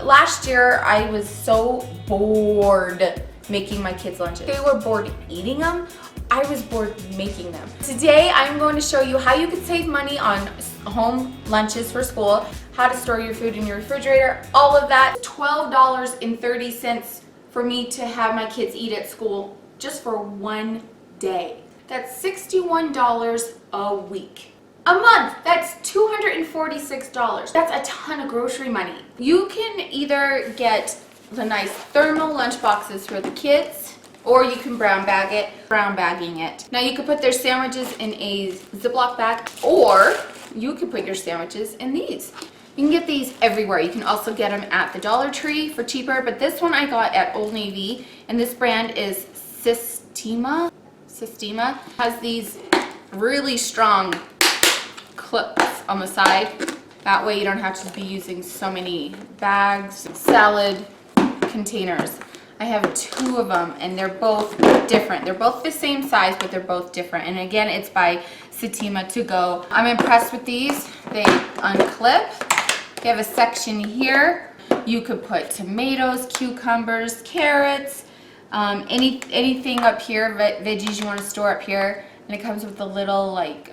Last year, I was so bored making my kids' lunches. They were bored eating them. I was bored making them. Today, I'm going to show you how you can save money on home lunches for school, how to store your food in your refrigerator, all of that. $12.30 for me to have my kids eat at school just for one day. That's $61 a week. A month, that's $246. That's a ton of grocery money. You can either get the nice thermal lunch boxes for the kids, or you can brown bagging it. Now you could put their sandwiches in a Ziploc bag, or you could put your sandwiches in these. You can get these everywhere. You can also get them at the Dollar Tree for cheaper, but this one I got at Old Navy, and this brand is Sistema. Has these really strong clips on the side. That way you don't have to be using so many bags. Salad containers. I have two of them and they're both different. They're both the same size, but they're both different. And again, it's by Sistema To Go. I'm impressed with these. They unclip. They have a section here. You could put tomatoes, cucumbers, carrots, anything up here, veggies you want to store up here. And it comes with a little like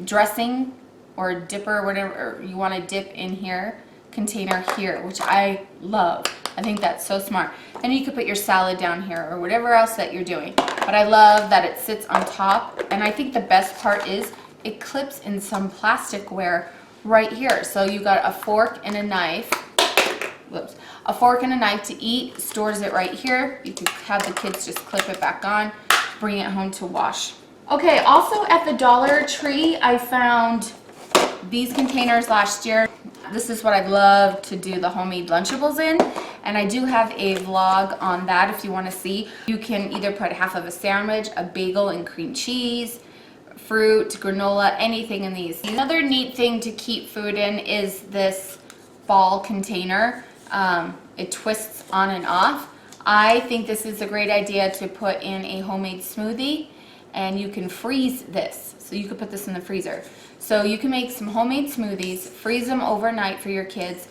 dressing or dipper, whatever you want to dip in here, container here, which I love. I think that's so smart. And you could put your salad down here or whatever else that you're doing. But I love that it sits on top. And I think the best part is it clips in some plasticware right here. So you got a fork and a knife. Whoops. A fork and a knife to eat, stores it right here. You could have the kids just clip it back on, bring it home to wash. Okay, also at the Dollar Tree, I found these containers last year. This is what I'd love to do the homemade Lunchables in, and I do have a vlog on that if you want to see. You can either put half of a sandwich, a bagel and cream cheese, fruit, granola, anything in these. Another neat thing to keep food in is this ball container. It twists on and off. I think this is a great idea to put in a homemade smoothie, and you can freeze this. So you could put this in the freezer. So you can make some homemade smoothies, freeze them overnight for your kids,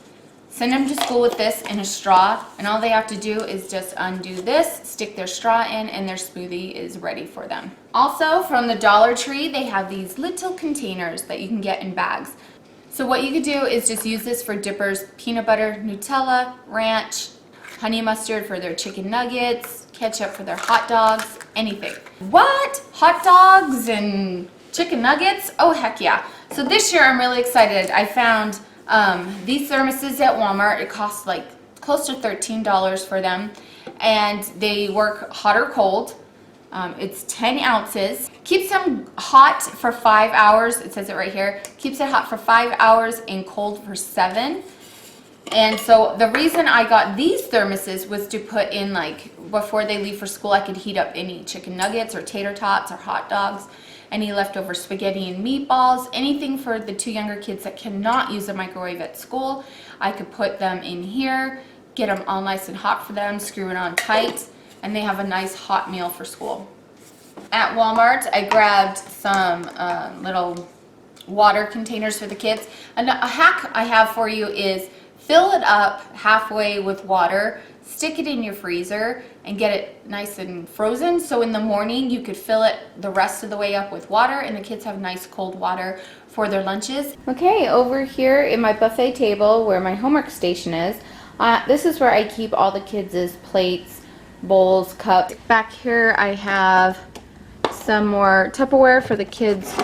send them to school with this in a straw, and all they have to do is just undo this, stick their straw in, and their smoothie is ready for them. Also, from the Dollar Tree, they have these little containers that you can get in bags. So what you could do is just use this for dippers, peanut butter, Nutella, ranch, honey mustard for their chicken nuggets, ketchup for their hot dogs, anything. What? Hot dogs and chicken nuggets? Oh, heck yeah. So this year I'm really excited. I found these thermoses at Walmart. It costs like close to $13 for them, and they work hot or cold. It's 10 ounces. Keeps them hot for 5 hours. It says it right here. Keeps it hot for 5 hours and cold for 7. And so the reason I got these thermoses was to put in, like, before they leave for school, I could heat up any chicken nuggets or tater tots or hot dogs, any leftover spaghetti and meatballs, anything for the two younger kids that cannot use a microwave at school. I could put them in here, get them all nice and hot for them, screw it on tight, and they have a nice hot meal for school. At Walmart, I grabbed some little water containers for the kids. And a hack I have for you is fill it up halfway with water, stick it in your freezer, and get it nice and frozen. So in the morning, you could fill it the rest of the way up with water, and the kids have nice cold water for their lunches. Okay, over here in my buffet table where my homework station is, this is where I keep all the kids' plates, bowls, cups. Back here I have some more Tupperware for the kids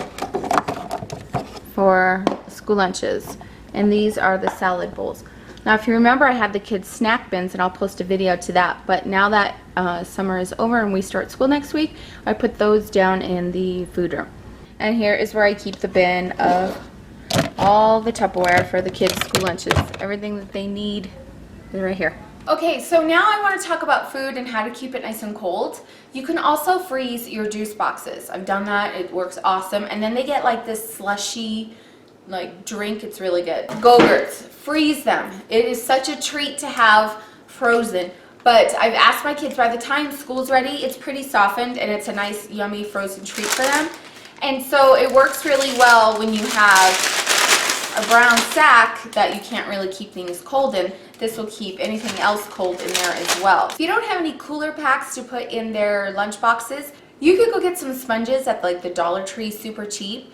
for school lunches. And these are the salad bowls. Now, if you remember, I had the kids' snack bins, and I'll post a video to that. But now that summer is over and we start school next week, I put those down in the food room. And here is where I keep the bin of all the Tupperware for the kids' school lunches. Everything that they need is right here. Okay, so now I want to talk about food and how to keep it nice and cold. You can also freeze your juice boxes. I've done that. It works awesome. And then they get like this slushy like drink. It's really good. Go-Gurts, freeze them. It is such a treat to have frozen. But I've asked my kids, by the time school's ready, it's pretty softened and it's a nice yummy frozen treat for them. And so it works really well when you have a brown sack that you can't really keep things cold in, this will keep anything else cold in there as well. If you don't have any cooler packs to put in their lunch boxes, you could go get some sponges at like the Dollar Tree, super cheap.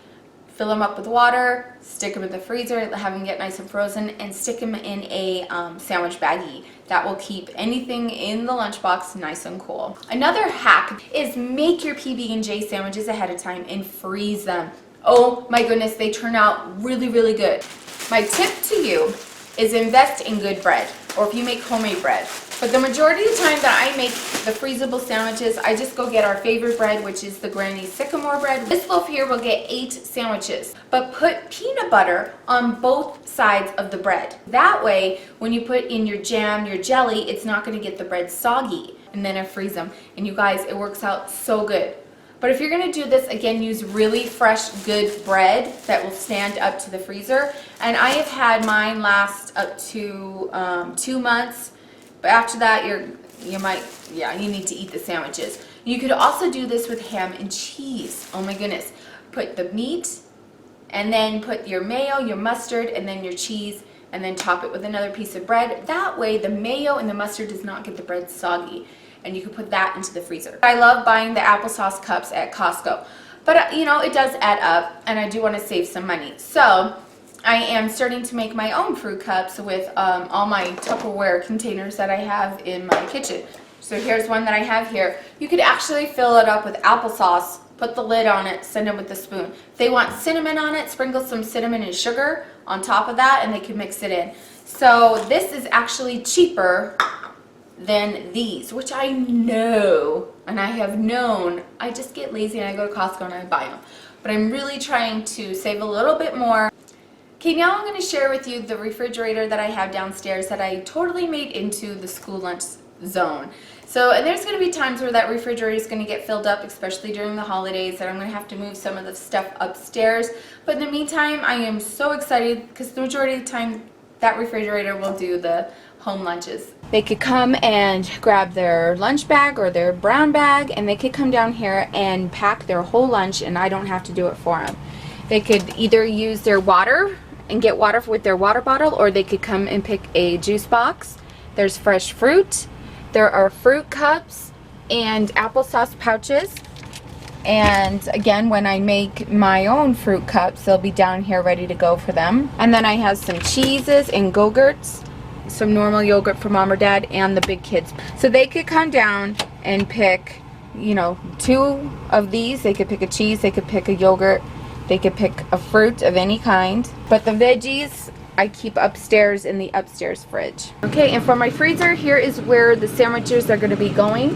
Fill them up with water, stick them in the freezer, have them get nice and frozen, and stick them in a sandwich baggie. That will keep anything in the lunchbox nice and cool. Another hack is make your PB&J sandwiches ahead of time and freeze them. Oh my goodness, they turn out really, really good. My tip to you is invest in good bread, or if you make homemade bread. But the majority of the time that I make the freezable sandwiches, I just go get our favorite bread, which is the Granny Sycamore bread. This loaf here will get 8 sandwiches, but put peanut butter on both sides of the bread. That way, when you put in your jam, your jelly, it's not gonna get the bread soggy. And then I freeze them. And you guys, it works out so good. But if you're gonna do this, again, use really fresh, good bread that will stand up to the freezer. And I have had mine last up to 2 months. But after that, you need to eat the sandwiches. You could also do this with ham and cheese. Oh my goodness. Put the meat, and then put your mayo, your mustard, and then your cheese, and then top it with another piece of bread. That way, the mayo and the mustard does not get the bread soggy, and you can put that into the freezer. I love buying the applesauce cups at Costco, but you know, it does add up, and I do want to save some money. So I am starting to make my own fruit cups with all my Tupperware containers that I have in my kitchen. So here's one that I have here. You could actually fill it up with applesauce, put the lid on it, send it with a spoon. If they want cinnamon on it, sprinkle some cinnamon and sugar on top of that, and they can mix it in. So this is actually cheaper than these, which I know, and I have known. I just get lazy and I go to Costco and I buy them. But I'm really trying to save a little bit more. Okay, now I'm going to share with you the refrigerator that I have downstairs that I totally made into the school lunch zone. So, and there's going to be times where that refrigerator is going to get filled up, especially during the holidays, and I'm going to have to move some of the stuff upstairs. But in the meantime, I am so excited because the majority of the time that refrigerator will do the home lunches. They could come and grab their lunch bag or their brown bag, and they could come down here and pack their whole lunch, and I don't have to do it for them. They could either use their water and get water with their water bottle, or they could come and pick a juice box. There's fresh fruit. There are fruit cups and applesauce pouches. And again, when I make my own fruit cups, they'll be down here ready to go for them. And then I have some cheeses and Go-Gurts, some normal yogurt for mom or dad, and the big kids. So they could come down and pick, you know, 2 of these. They could pick a cheese, they could pick a yogurt, they could pick a fruit of any kind. But the veggies I keep upstairs in the upstairs fridge. Okay, and for my freezer, here is where the sandwiches are going to be going.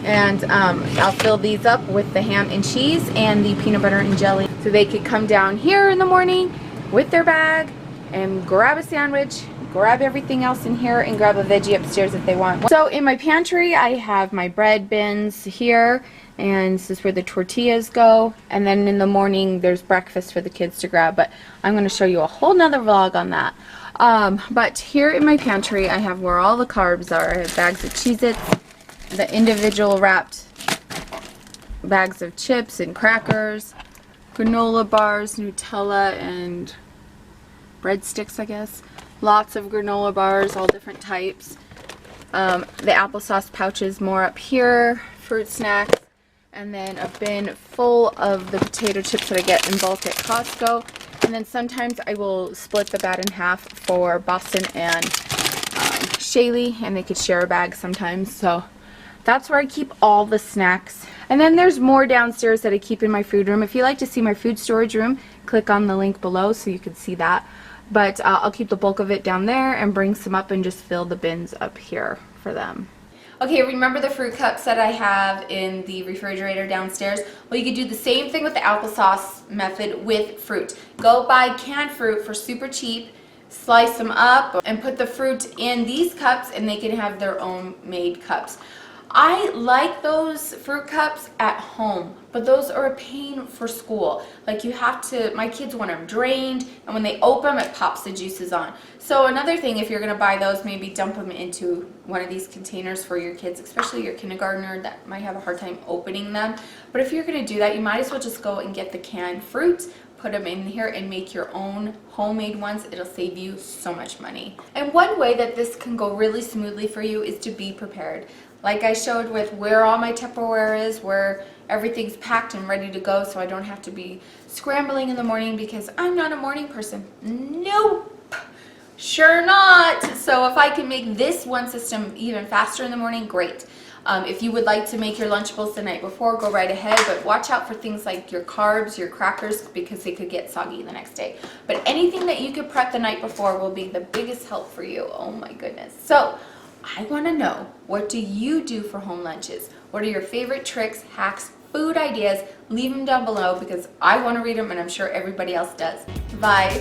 And I'll fill these up with the ham and cheese and the peanut butter and jelly. So they could come down here in the morning with their bag and grab a sandwich, grab everything else in here, and grab a veggie upstairs if they want. So in my pantry, I have my bread bins here, and this is where the tortillas go. And then in the morning, there's breakfast for the kids to grab, but I'm going to show you a whole nother vlog on that. But here in my pantry, I have where all the carbs are. I have bags of Cheez-Its, the individual wrapped bags of chips and crackers, granola bars, Nutella, and breadsticks, I guess. Lots of granola bars, all different types. The applesauce pouches more up here, fruit snacks, and then a bin full of the potato chips that I get in bulk at Costco. And then sometimes I will split the bag in half for Boston and Shaylee, and they could share a bag sometimes. So that's where I keep all the snacks. And then there's more downstairs that I keep in my food room. If you like to see my food storage room, click on the link below so you can see that. But I'll keep the bulk of it down there and bring some up and just fill the bins up here for them. Okay, remember the fruit cups that I have in the refrigerator downstairs? Well, you could do the same thing with the applesauce method with fruit. Go buy canned fruit for super cheap, slice them up, and put the fruit in these cups, and they can have their own made cups. I like those fruit cups at home, but those are a pain for school. Like, you have to, my kids want them drained, and when they open them, it pops the juices on. So another thing, if you're going to buy those, maybe dump them into one of these containers for your kids, especially your kindergartner that might have a hard time opening them. But if you're going to do that, you might as well just go and get the canned fruit, put them in here and make your own homemade ones. It'll save you so much money. And one way that this can go really smoothly for you is to be prepared. Like I showed with where all my Tupperware is, where everything's packed and ready to go, so I don't have to be scrambling in the morning because I'm not a morning person. Nope. Sure not. So if I can make this one system even faster in the morning, great. If you would like to make your Lunchables the night before, go right ahead, but watch out for things like your carbs, your crackers, because they could get soggy the next day. But anything that you could prep the night before will be the biggest help for you. Oh my goodness. So I want to know, what do you do for home lunches? What are your favorite tricks, hacks, food ideas? Leave them down below because I want to read them and I'm sure everybody else does. Bye.